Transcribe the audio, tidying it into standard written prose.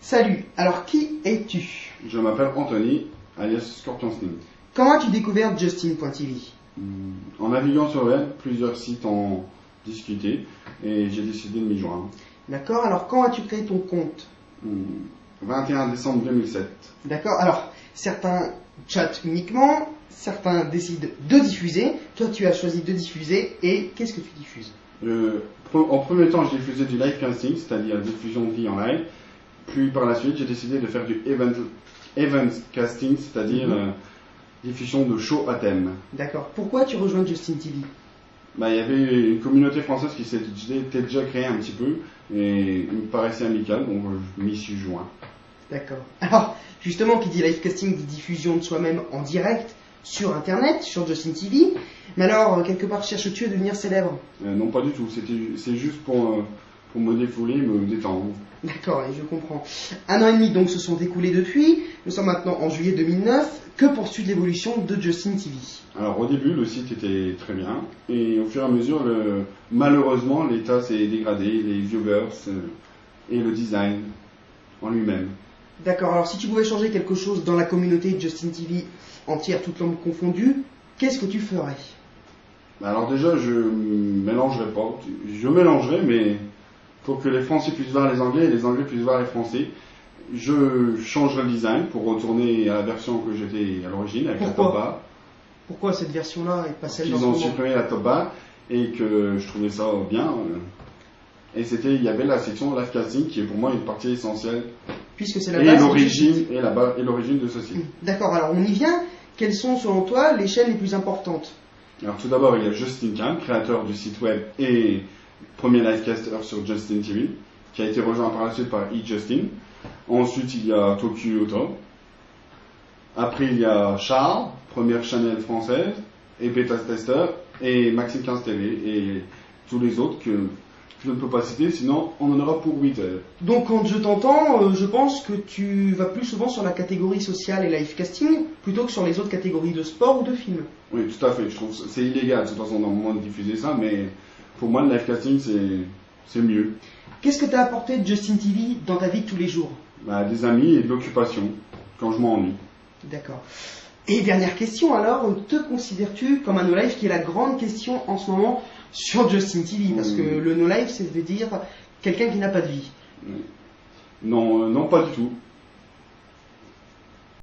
Salut, alors qui es-tu? Je m'appelle Anthony, alias Scorpion Sting. Comment as-tu découvert Justin.tv? En naviguant sur le web, plusieurs sites ont discuté et j'ai décidé de m'y joindre. D'accord, alors quand as-tu créé ton compte? 21 décembre 2007. D'accord, alors certains chattent uniquement, certains décident de diffuser. Toi tu as choisi de diffuser et qu'est-ce que tu diffuses? En premier temps, j'ai diffusé du live casting, c'est-à-dire diffusion de vie en live. Puis par la suite, j'ai décidé de faire du event casting, c'est-à-dire diffusion de shows à thème. D'accord, pourquoi tu rejoins Justin.tv? Il y avait une communauté française qui s'était déjà créée un petit peu et il me paraissait amical, donc je m'y suis joint. D'accord. Alors, justement, qui dit live casting dit diffusion de soi-même en direct sur Internet, sur Justin.tv. Mais alors, quelque part, cherches-tu à devenir célèbre? Non, pas du tout. C'est juste pour me défouler, me détendre. D'accord, et je comprends. 1 an et demi donc se sont écoulés depuis. Nous sommes maintenant en juillet 2009. Que poursuit l'évolution de Justin.tv? Alors au début, le site était très bien. Et au fur et à mesure, malheureusement, l'état s'est dégradé, les viewers et le design en lui-même. D'accord, alors si tu pouvais changer quelque chose dans la communauté de Justin.tv entière, toutes langues confondues, qu'est-ce que tu ferais? Alors déjà, je mélangerais pas. Je mélangerais, mais pour que les Français puissent voir les Anglais et les Anglais puissent voir les Français, je changerais le design pour retourner à la version que j'étais à l'origine, avec la top bar. Pourquoi cette version-là et pas celle Ils ont supprimé la top bar et que je trouvais ça bien. Et il y avait la section live casting qui est pour moi une partie essentielle. Puisque c'est la base. Et l'origine de ce site. D'accord, alors on y vient. Quelles sont selon toi les chaînes les plus importantes? Alors tout d'abord, il y a Justin Cam, créateur du site web et premier livecaster sur Justin.tv, qui a été rejoint par la suite par eJustin. Ensuite, il y a Tokyo Top. Après, il y a Charles, première chaîne française, et Beta Tester, et Maxime 15 TV, et tous les autres que je ne peux pas citer, sinon on en aura pour 8 heures. Donc quand je t'entends, je pense que tu vas plus souvent sur la catégorie sociale et live casting, plutôt que sur les autres catégories de sport ou de film. Oui, tout à fait. Je trouve que c'est illégal de toute façon normalement de diffuser ça, mais pour moi, le live casting, c'est mieux. Qu'est-ce que t'as apporté de Justin.tv dans ta vie de tous les jours? Des amis et de l'occupation, quand je m'ennuie. D'accord. Et dernière question alors, te considères-tu comme un no-life, qui est la grande question en ce moment sur Justin.tv? Parce que le no-life, c'est de dire quelqu'un qui n'a pas de vie. Non, pas du tout.